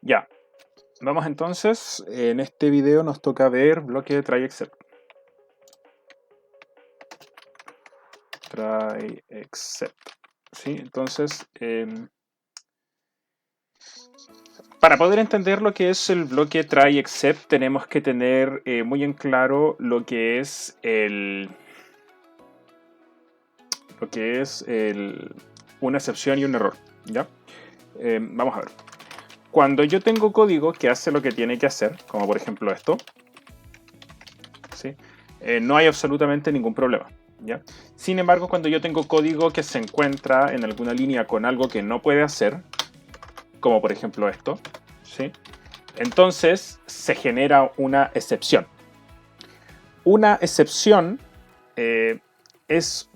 Ya, vamos entonces. En este video nos toca ver bloque de try except. Try except. ¿Sí? Entonces, para poder entender lo que es el bloque try except, tenemos que tener muy en claro lo que es una excepción y un error. ¿Ya? Vamos a ver. Cuando yo tengo código que hace lo que tiene que hacer, como por ejemplo esto, ¿sí? No hay absolutamente ningún problema. ¿Ya? Sin embargo, cuando yo tengo código que se encuentra en alguna línea con algo que no puede hacer, como por ejemplo esto, ¿sí? Entonces se genera una excepción. Una excepción es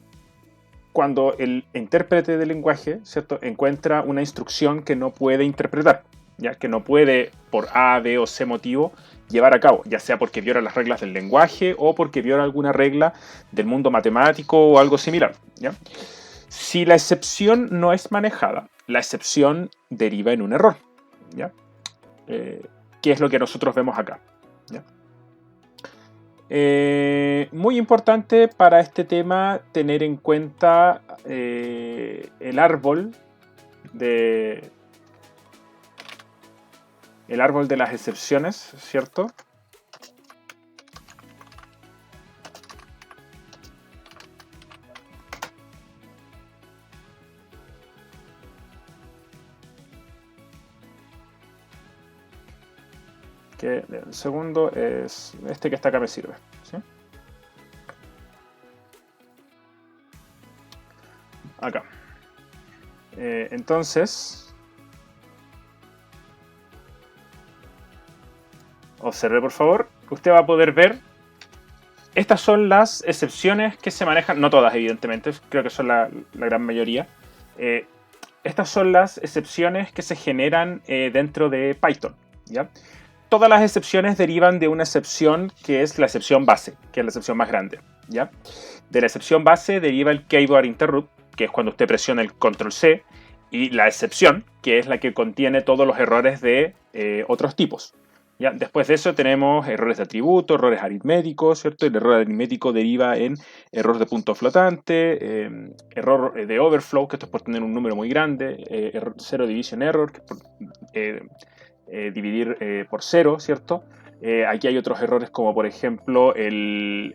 cuando el intérprete del lenguaje, ¿cierto?, encuentra una instrucción que no puede interpretar, ya que no puede, por A, B o C motivo, llevar a cabo, ya sea porque viola las reglas del lenguaje o porque viola alguna regla del mundo matemático o algo similar. ¿Ya? Si la excepción no es manejada, la excepción deriva en un error. ¿Ya? ¿Qué es lo que nosotros vemos acá? ¿Ya? Muy importante para este tema tener en cuenta el árbol de las excepciones, ¿cierto? Que el segundo es este que está acá, me sirve, ¿sí? Acá. Entonces, observe por favor, usted va a poder ver, estas son las excepciones que se manejan, no todas evidentemente, creo que son la gran mayoría. Estas son las excepciones que se generan dentro de Python, ¿ya? Todas las excepciones derivan de una excepción que es la excepción base, que es la excepción más grande, ¿ya? De la excepción base deriva el keyboard interrupt, que es cuando usted presiona el control C, y la excepción, que es la que contiene todos los errores de otros tipos. ¿Ya? Después de eso tenemos errores de atributo, errores aritméticos, ¿cierto? El error aritmético deriva en error de punto flotante, error de overflow, que esto es por tener un número muy grande, zero division error, que es por dividir por cero, ¿cierto? Aquí hay otros errores como por ejemplo el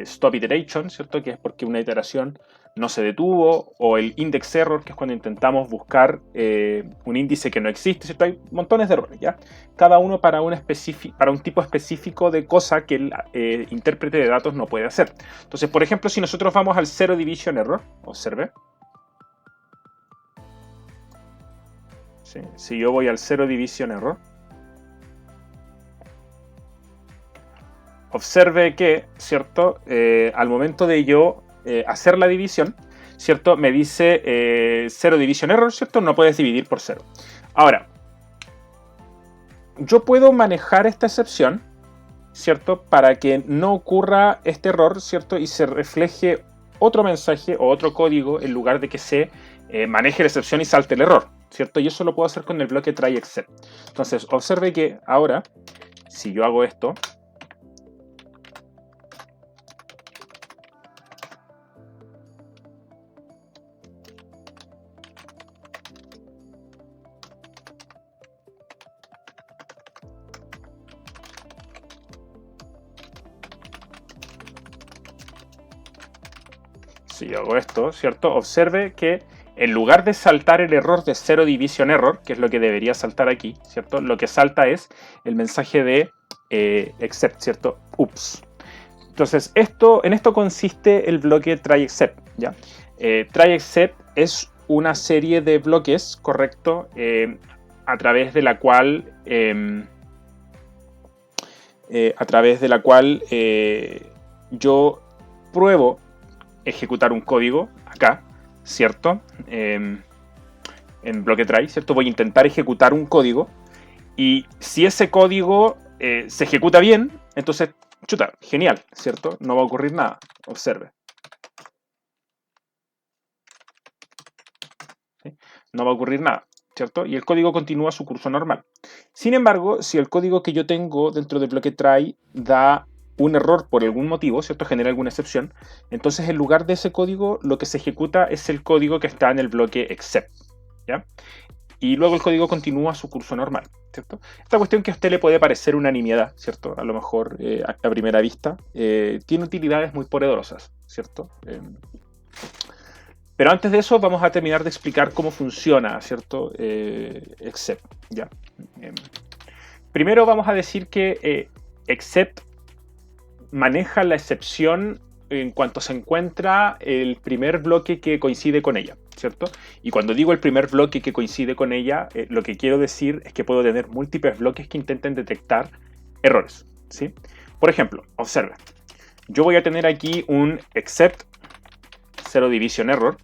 stop iteration, ¿cierto? Que es porque una iteración no se detuvo, o el index error, que es cuando intentamos buscar un índice que no existe, ¿cierto? Hay montones de errores, ¿ya? Cada uno para un tipo específico de cosa que el intérprete de datos no puede hacer. Entonces, por ejemplo, si nosotros vamos al zero division error, observe. ¿Sí? Si yo voy al zero division error, observe que, ¿cierto? Al momento de yo hacer la división, ¿cierto? Me dice zero division error, ¿cierto? No puedes dividir por cero. Ahora, yo puedo manejar esta excepción, ¿cierto? Para que no ocurra este error, ¿cierto? Y se refleje otro mensaje o otro código en lugar de que se maneje la excepción y salte el error, ¿cierto? Y eso lo puedo hacer con el bloque try except. Entonces, observe que ahora, si yo hago esto, si yo hago esto, ¿cierto? Observe que en lugar de saltar el error de zero division error, que es lo que debería saltar aquí, ¿cierto? Lo que salta es el mensaje de except, ¿cierto? Ups. Entonces, en esto consiste el bloque try except, ¿ya? Try except es una serie de bloques, ¿correcto? A través de la cual yo pruebo ejecutar un código acá, ¿cierto? En bloque try, ¿cierto? Voy a intentar ejecutar un código y si ese código se ejecuta bien, entonces, chuta, genial, ¿cierto? No va a ocurrir nada. Observe. ¿Sí? No va a ocurrir nada. ¿cierto? Y el código continúa su curso normal. Sin embargo, si el código que yo tengo dentro del bloque try da un error por algún motivo, ¿cierto? Genera alguna excepción, entonces en lugar de ese código, lo que se ejecuta es el código que está en el bloque except, ¿ya? Y luego el código continúa su curso normal, ¿cierto? Esta cuestión que a usted le puede parecer una nimiedad, ¿cierto? A lo mejor a primera vista, tiene utilidades muy poderosas, ¿cierto? Pero antes de eso vamos a terminar de explicar cómo funciona, ¿cierto? Except, ¿ya? Primero vamos a decir que except maneja la excepción en cuanto se encuentra el primer bloque que coincide con ella, ¿cierto? Y cuando digo el primer bloque que coincide con ella, lo que quiero decir es que puedo tener múltiples bloques que intenten detectar errores, ¿sí? Por ejemplo, observe, yo voy a tener aquí un except zero division error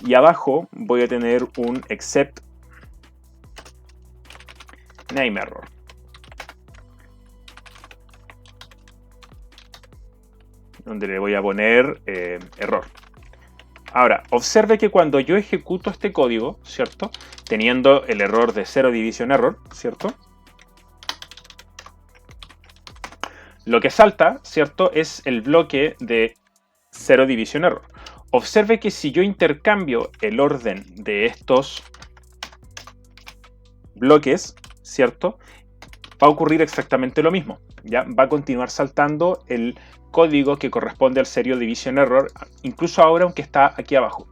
y abajo voy a tener un except name error. Donde le voy a poner error. Ahora, observe que cuando yo ejecuto este código, ¿cierto? Teniendo el error de zero division error, ¿cierto? Lo que salta, ¿cierto? Es el bloque de zero division error. Observe que si yo intercambio el orden de estos bloques, ¿cierto? Va a ocurrir exactamente lo mismo, ¿ya? Va a continuar saltando el código que corresponde al zero division error, incluso ahora aunque está aquí abajo.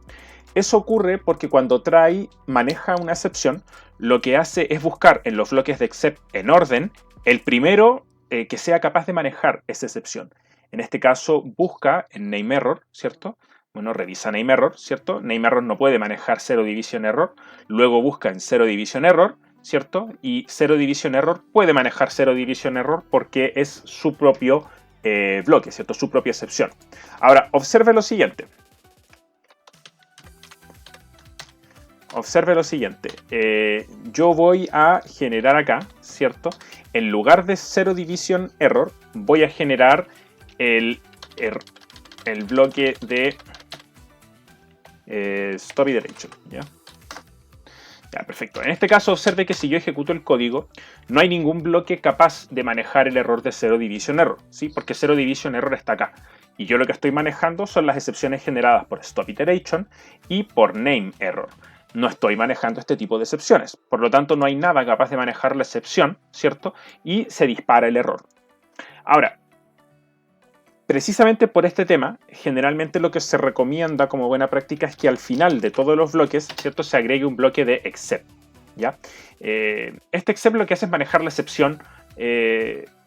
Eso ocurre porque cuando try maneja una excepción, lo que hace es buscar en los bloques de except en orden el primero que sea capaz de manejar esa excepción. En este caso busca en name error, ¿cierto? Bueno, revisa name error, ¿cierto? Name error no puede manejar zero division error. Luego busca en zero division error, ¿cierto? Y zero division error puede manejar zero division error porque es su propio bloque, ¿cierto? Su propia excepción. Ahora, observe lo siguiente. Observe lo siguiente. Yo voy a generar acá, ¿cierto? En lugar de zero division error, voy a generar el bloque de stop iteration, ¿ya? Ya, perfecto. En este caso, observe que si yo ejecuto el código, no hay ningún bloque capaz de manejar el error de zero division error, ¿sí? Porque zero division error está acá. Y yo lo que estoy manejando son las excepciones generadas por stop iteration y por name error. No estoy manejando este tipo de excepciones. Por lo tanto, no hay nada capaz de manejar la excepción, ¿cierto? Y se dispara el error. Ahora, precisamente por este tema, generalmente lo que se recomienda como buena práctica es que al final de todos los bloques, ¿cierto?, se agregue un bloque de except, ¿ya? Este except lo que hace es manejar la excepción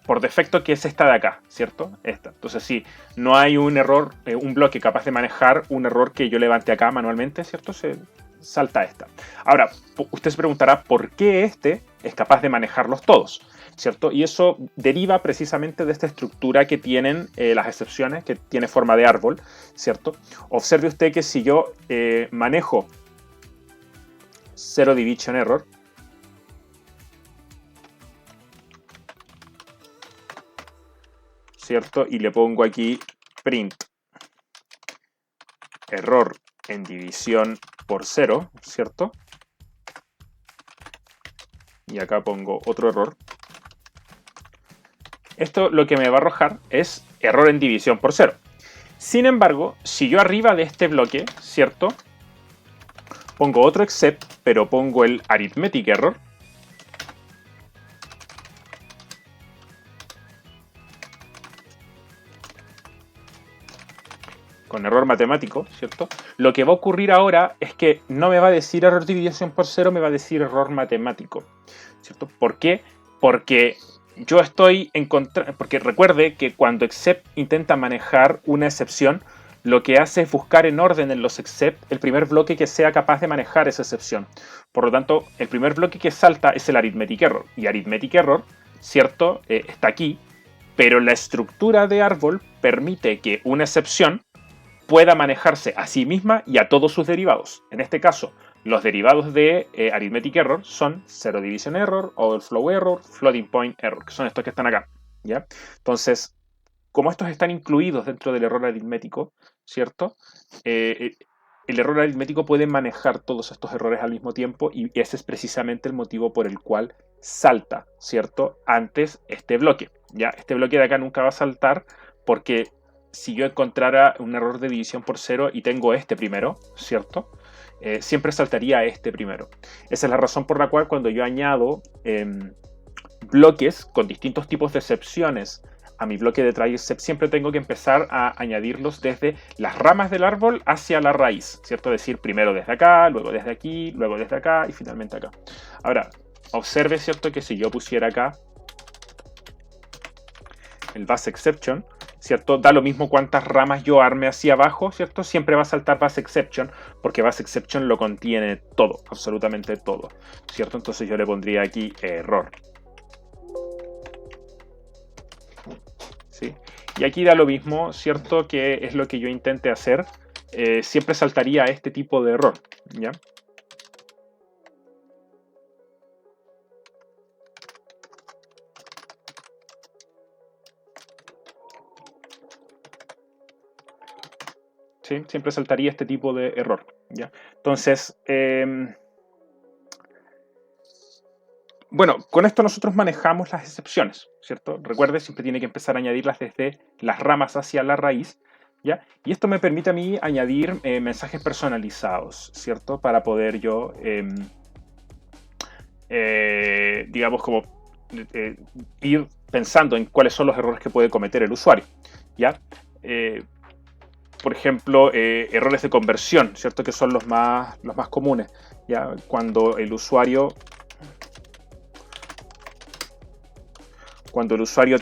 por defecto, que es esta de acá, ¿cierto? Esta. Entonces, si no hay un error, un bloque capaz de manejar un error que yo levante acá manualmente, ¿cierto? Se salta esta. Ahora, usted se preguntará por qué este es capaz de manejarlos todos, ¿cierto? Y eso deriva precisamente de esta estructura que tienen las excepciones, que tiene forma de árbol, ¿cierto? Observe usted que si yo manejo zero division error, ¿cierto? Y le pongo aquí print error en división por 0, ¿cierto? Y acá pongo otro error. Esto lo que me va a arrojar es error en división por 0. Sin embargo, si yo arriba de este bloque, ¿cierto?, pongo otro except, pero pongo el arithmetic error, con error matemático, ¿cierto? Lo que va a ocurrir ahora es que no me va a decir error de división por 0, me va a decir error matemático, ¿cierto? ¿Por qué? Porque yo estoy en contra, porque recuerde que cuando except intenta manejar una excepción, lo que hace es buscar en orden en los except el primer bloque que sea capaz de manejar esa excepción. Por lo tanto, el primer bloque que salta es el arithmetic error. Y arithmetic error, ¿cierto?, está aquí, pero la estructura de árbol permite que una excepción pueda manejarse a sí misma y a todos sus derivados. En este caso, los derivados de arithmetic error son zero division error, overflow error, floating point error, que son estos que están acá, ¿ya? Entonces, como estos están incluidos dentro del error aritmético, ¿cierto? el error aritmético puede manejar todos estos errores al mismo tiempo y ese es precisamente el motivo por el cual salta, ¿cierto? Antes este bloque, ¿ya? Este bloque de acá nunca va a saltar porque si yo encontrara un error de división por cero y tengo este primero, ¿cierto? Siempre saltaría este primero. Esa es la razón por la cual cuando yo añado bloques con distintos tipos de excepciones a mi bloque de try except, siempre tengo que empezar a añadirlos desde las ramas del árbol hacia la raíz, ¿cierto? Es decir, primero desde acá, luego desde aquí, luego desde acá y finalmente acá. Ahora, observe, ¿cierto? Que si yo pusiera acá el base exception, ¿cierto? Da lo mismo cuántas ramas yo arme hacia abajo, ¿cierto? Siempre va a saltar base exception, porque base exception lo contiene todo, absolutamente todo, ¿cierto? Entonces yo le pondría aquí error. ¿Sí? Y aquí da lo mismo, ¿cierto? Que es lo que yo intente hacer. Siempre saltaría este tipo de error, ¿ya? ¿Sí? Siempre saltaría este tipo de error, ¿ya? Entonces, bueno, con esto nosotros manejamos las excepciones, ¿cierto? Recuerde, siempre tiene que empezar a añadirlas desde las ramas hacia la raíz, ¿ya? Y esto me permite a mí añadir mensajes personalizados, ¿cierto? Para poder yo, digamos, como ir pensando en cuáles son los errores que puede cometer el usuario, ¿ya? Por ejemplo, errores de conversión, ¿cierto? Que son los más comunes, ¿ya? Cuando el usuario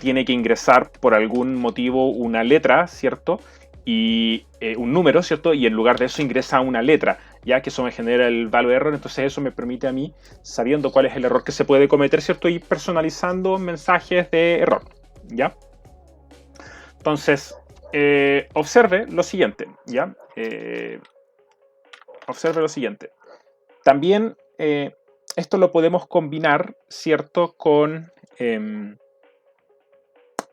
tiene que ingresar por algún motivo una letra, ¿cierto? Y un número, ¿cierto? Y en lugar de eso ingresa una letra, ya que eso me genera el value error, entonces eso me permite a mí, sabiendo cuál es el error que se puede cometer, ¿cierto? Ir personalizando mensajes de error, ¿ya? Entonces, observe lo siguiente, ¿ya? Observe lo siguiente. También esto lo podemos combinar, ¿cierto?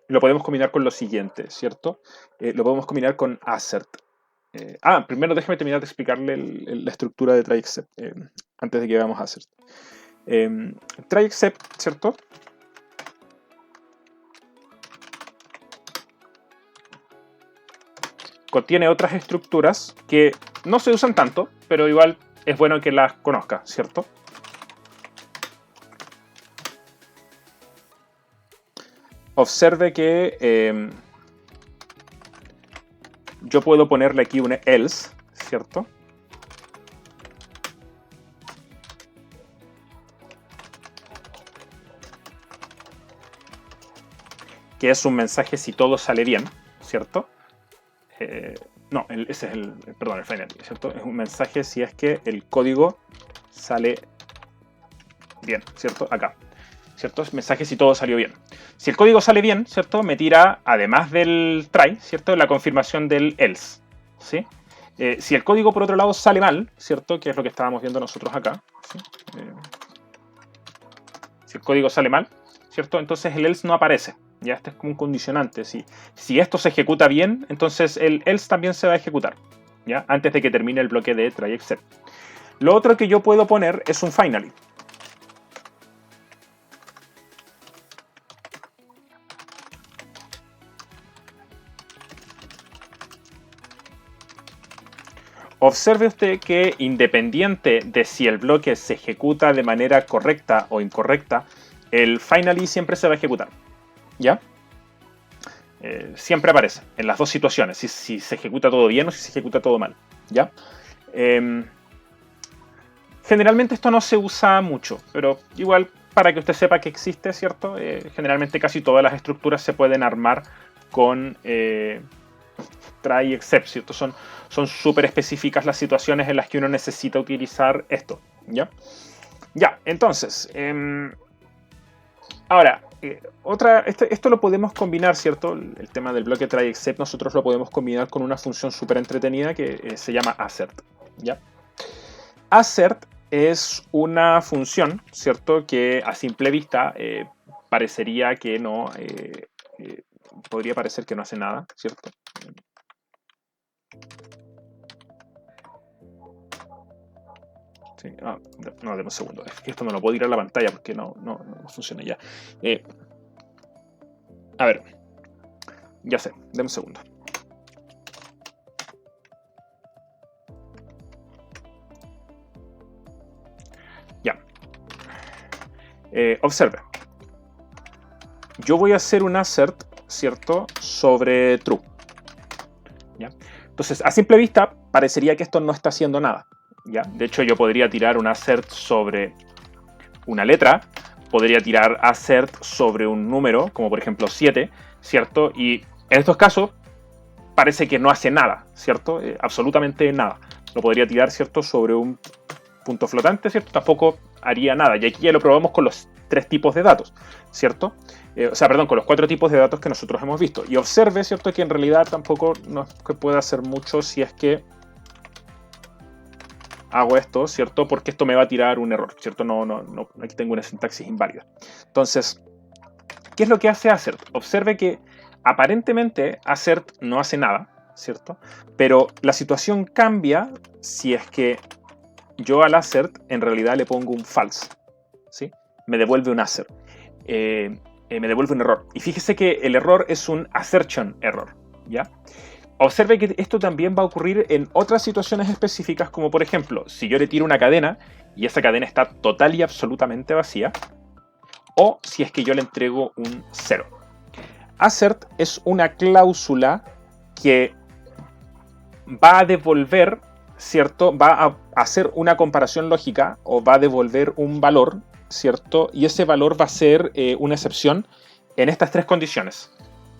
Lo podemos combinar con lo siguiente, ¿cierto? Lo podemos combinar con assert. Primero déjame terminar de explicarle la estructura de try except antes de que veamos assert. Try except, ¿cierto? Contiene otras estructuras que no se usan tanto, pero igual es bueno que las conozca, ¿cierto? Observe que yo puedo ponerle aquí un else, ¿cierto? Que es un mensaje si todo sale bien, ¿cierto? No, ese es el final, ¿cierto? Es un mensaje si es que el código sale bien, ¿cierto? Acá, ¿cierto? Es mensaje si todo salió bien. Si el código sale bien, ¿cierto? Me tira, además del try, ¿cierto? La confirmación del else, ¿sí? Si el código, por otro lado, sale mal, ¿cierto? Que es lo que estábamos viendo nosotros acá, ¿sí? Si el código sale mal, ¿cierto? Entonces el else no aparece. Ya este es como un condicionante. Si esto se ejecuta bien, entonces el else también se va a ejecutar, ¿ya? Antes de que termine el bloque de try except. Lo otro que yo puedo poner es un finally. Observe usted que independiente de si el bloque se ejecuta de manera correcta o incorrecta, el finally siempre se va a ejecutar, ¿ya? Siempre aparece en las dos situaciones, si se ejecuta todo bien o si se ejecuta todo mal, ¿ya? Generalmente esto no se usa mucho, pero igual para que usted sepa que existe, ¿cierto? Generalmente casi todas las estructuras se pueden armar con try except, ¿cierto? Son súper específicas las situaciones en las que uno necesita utilizar esto, ¿ya? Ya, entonces, ahora, esto lo podemos combinar, ¿cierto? El tema del bloque try except nosotros lo podemos combinar con una función súper entretenida que se llama assert, ¿ya? Assert es una función, ¿cierto? Que a simple vista parecería que no, podría parecer que no hace nada, ¿cierto? Sí, no, deme un segundo. Es que esto no lo puedo tirar a la pantalla porque no funciona ya. A ver. Ya sé, deme un segundo. Ya. Observe. Yo voy a hacer un assert, ¿cierto? Sobre true. ¿Ya? Entonces, a simple vista, parecería que esto no está haciendo nada. ¿Ya? De hecho, yo podría tirar un assert sobre una letra, podría tirar assert sobre un número, como por ejemplo 7, ¿cierto? Y en estos casos, parece que no hace nada, ¿cierto? Absolutamente nada. Lo podría tirar, ¿cierto? Sobre un punto flotante, ¿cierto? Tampoco haría nada. Y aquí ya lo probamos con los 3 tipos de datos, ¿cierto? Con los 4 tipos de datos que nosotros hemos visto. Y observe, ¿cierto? Que en realidad tampoco no es que pueda hacer mucho si es que hago esto, ¿cierto? Porque esto me va a tirar un error, ¿cierto? Aquí tengo una sintaxis inválida. Entonces, ¿qué es lo que hace assert? Observe que aparentemente assert no hace nada, ¿cierto? Pero la situación cambia si es que yo al assert en realidad le pongo un false, ¿sí? Me devuelve un assert. Me devuelve un error. Y fíjese que el error es un assertion error, ¿ya? Observe que esto también va a ocurrir en otras situaciones específicas, como por ejemplo, si yo le tiro una cadena y esa cadena está total y absolutamente vacía, o si es que yo le entrego un 0. Assert es una cláusula que va a devolver, ¿cierto? Va a hacer una comparación lógica o va a devolver un valor, ¿cierto? Y ese valor va a ser una excepción en estas 3 condiciones.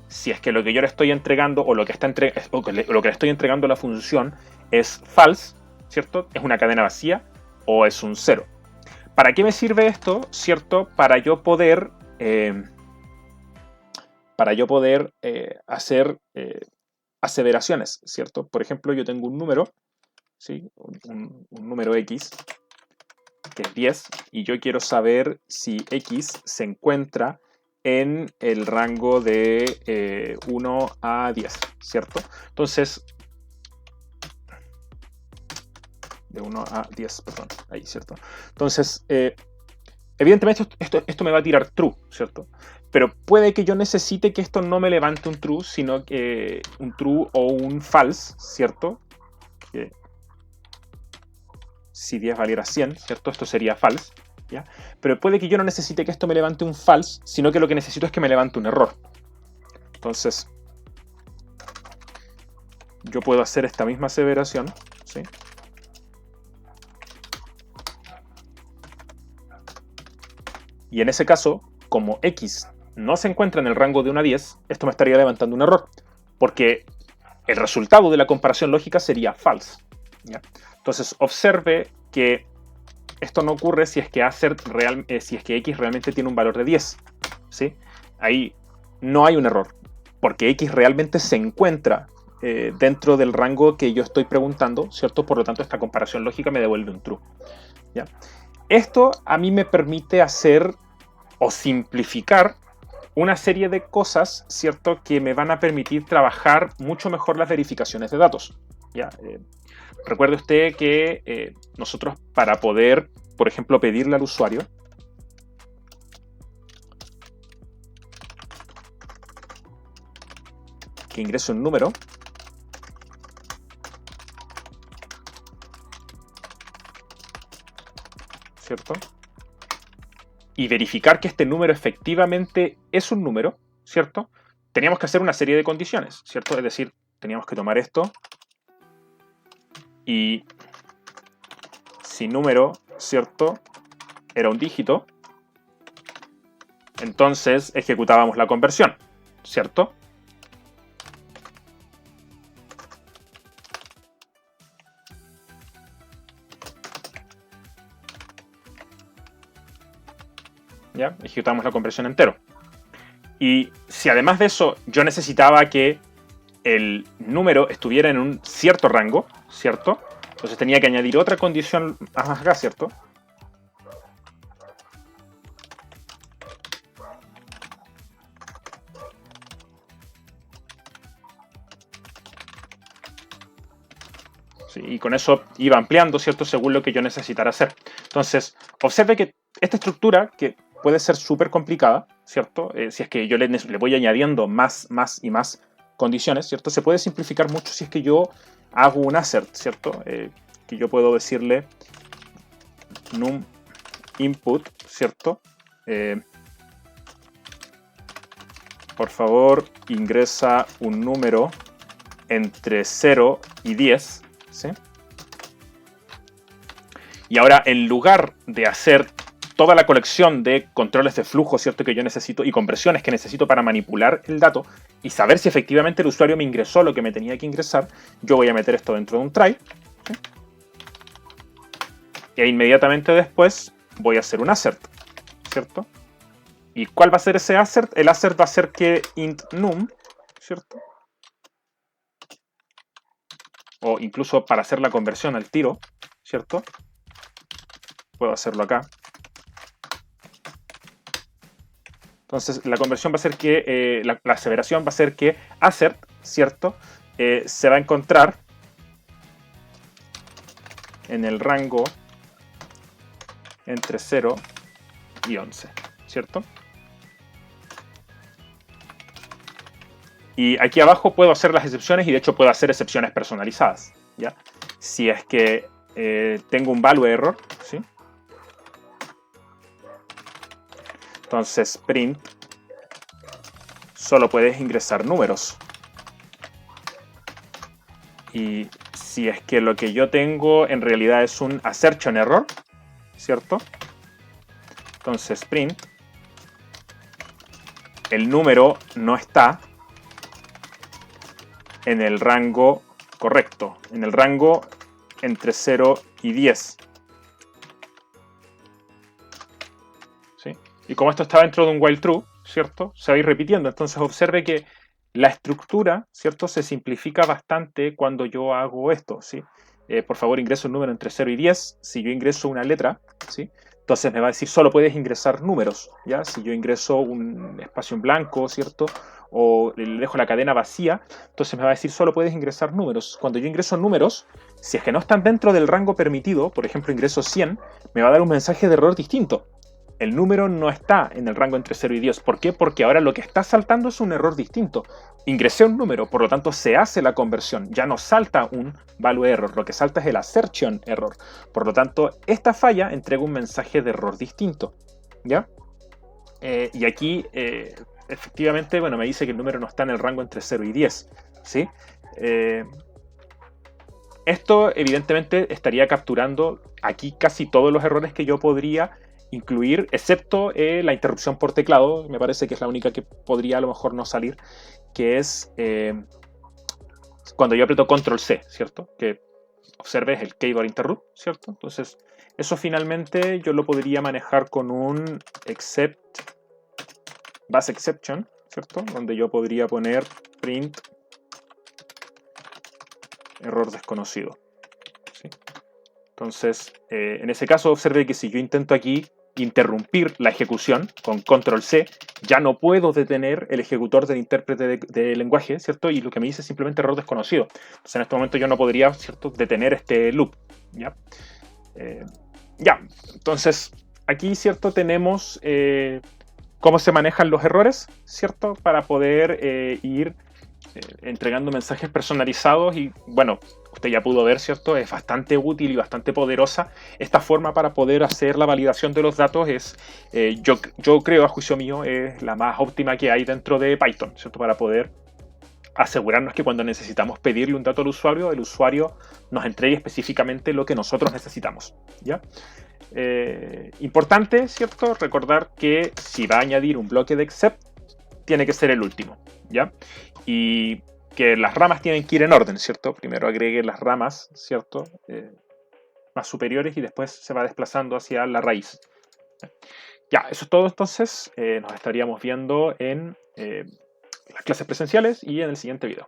Si es que lo que yo le estoy entregando o lo que le estoy entregando a la función es false, ¿cierto? Es una cadena vacía o es un 0. ¿Para qué me sirve esto, cierto? Para yo poder hacer aseveraciones, ¿cierto? Por ejemplo, yo tengo un número, ¿sí? Un número X, que es 10, y yo quiero saber si X se encuentra en el rango de 1 a 10, ¿cierto? Entonces, de 1 a 10, perdón, ahí, ¿cierto? Entonces, evidentemente esto me va a tirar true, ¿cierto? Pero puede que yo necesite que esto no me levante un true, sino que un true o un false, ¿cierto? Que si 10 valiera 100, ¿cierto? Esto sería false, ¿ya? Pero puede que yo no necesite que esto me levante un false, sino que lo que necesito es que me levante un error. Entonces, yo puedo hacer esta misma aseveración, ¿sí? Y en ese caso, como X no se encuentra en el rango de 1 a 10, esto me estaría levantando un error, porque el resultado de la comparación lógica sería false, ¿ya? Entonces, observe que esto no ocurre si es que si es que X realmente tiene un valor de 10, ¿sí? Ahí no hay un error, porque X realmente se encuentra dentro del rango que yo estoy preguntando, ¿cierto? Por lo tanto, esta comparación lógica me devuelve un true, ¿ya? Esto a mí me permite hacer o simplificar una serie de cosas, ¿cierto? Que me van a permitir trabajar mucho mejor las verificaciones de datos, ¿ya? Recuerde usted que nosotros para poder, por ejemplo, pedirle al usuario que ingrese un número, ¿cierto? Y verificar que este número efectivamente es un número, ¿cierto? Teníamos que hacer una serie de condiciones, ¿cierto? Es decir, teníamos que tomar esto y si número, ¿cierto?, era un dígito, entonces ejecutábamos la conversión, ¿cierto? ¿Ya? Ejecutamos la conversión entero. Y si además de eso yo necesitaba que el número estuviera en un cierto rango, ¿cierto? Entonces tenía que añadir otra condición acá, ¿cierto? ¿sí? Y con eso iba ampliando, ¿cierto? Según lo que yo necesitara hacer. Entonces, observe que esta estructura, que puede ser súper complicada, ¿cierto? Si es que yo le voy añadiendo más y más condiciones, ¿cierto? Se puede simplificar mucho si es que yo hago un assert, ¿cierto? Que yo puedo decirle num input, ¿cierto? Por favor, ingresa un número entre 0 y 10, ¿sí? Y ahora, en lugar de hacer toda la colección de controles de flujo, ¿cierto?, que yo necesito, y conversiones que necesito para manipular el dato y saber si efectivamente el usuario me ingresó lo que me tenía que ingresar, yo voy a meter esto dentro de un try, ¿sí? E inmediatamente después voy a hacer un assert, ¿cierto? ¿Y cuál va a ser ese assert? El assert va a ser que int num, ¿cierto? O incluso para hacer la conversión al tiro, ¿cierto? Puedo hacerlo acá. Entonces, la conversión va a ser que, la aseveración va a ser que assert, ¿cierto? Se va a encontrar en el rango entre 0 y 11, ¿cierto? Y aquí abajo puedo hacer las excepciones y de hecho puedo hacer excepciones personalizadas, ¿ya? Si es que tengo un value error, ¿sí? Entonces print solo puedes ingresar números. Y si es que lo que yo tengo en realidad es un assertion error, ¿cierto? Entonces print el número no está en el rango correcto, en el rango entre 0 y 10. ¿Sí? Y como esto está dentro de un while true, ¿cierto? Se va a ir repitiendo. Entonces observe que la estructura, ¿cierto?, se simplifica bastante cuando yo hago esto, ¿sí? Por favor, ingreso un número entre 0 y 10. Si yo ingreso una letra, ¿sí?, entonces me va a decir solo puedes ingresar números, ¿ya? Si yo ingreso un espacio en blanco, ¿cierto?, o le dejo la cadena vacía, entonces me va a decir solo puedes ingresar números. Cuando yo ingreso números, si es que no están dentro del rango permitido, por ejemplo ingreso 100, me va a dar un mensaje de error distinto. El número no está en el rango entre 0 y 10. ¿Por qué? Porque ahora lo que está saltando es un error distinto. Ingresé un número, por lo tanto se hace la conversión. Ya no salta un value error, lo que salta es el assertion error. Por lo tanto, esta falla entrega un mensaje de error distinto, ¿ya? Y aquí, efectivamente, bueno, me dice que el número no está en el rango entre 0 y 10, ¿sí? Esto, evidentemente, estaría capturando aquí casi todos los errores que yo podría incluir, excepto la interrupción por teclado, me parece que es la única que podría a lo mejor no salir, que es cuando yo aprieto Control C, ¿cierto? Que observes el keyboard interrupt, ¿cierto? Entonces, eso finalmente yo lo podría manejar con un except base exception, ¿cierto? Donde yo podría poner print error desconocido, ¿sí? Entonces, en ese caso, observe que si yo intento aquí interrumpir la ejecución con Control C, ya no puedo detener el ejecutor del intérprete de lenguaje, ¿cierto? Y lo que me dice es simplemente error desconocido. Entonces, en este momento yo no podría, ¿cierto?, detener este loop, ¿ya? Entonces, aquí, ¿cierto?, tenemos cómo se manejan los errores, ¿cierto?, para poder ir entregando mensajes personalizados y, bueno, usted ya pudo ver, ¿cierto? Es bastante útil y bastante poderosa. Esta forma para poder hacer la validación de los datos es, yo creo, a juicio mío, es la más óptima que hay dentro de Python, ¿cierto? Para poder asegurarnos que cuando necesitamos pedirle un dato al usuario, el usuario nos entregue específicamente lo que nosotros necesitamos, ¿ya? Importante, ¿cierto?, recordar que si va a añadir un bloque de except, tiene que ser el último, ¿ya? Y que las ramas tienen que ir en orden, ¿cierto? Primero agregue las ramas, ¿cierto?, más superiores y después se va desplazando hacia la raíz. Ya, eso es todo entonces. Nos estaríamos viendo en las clases presenciales y en el siguiente video.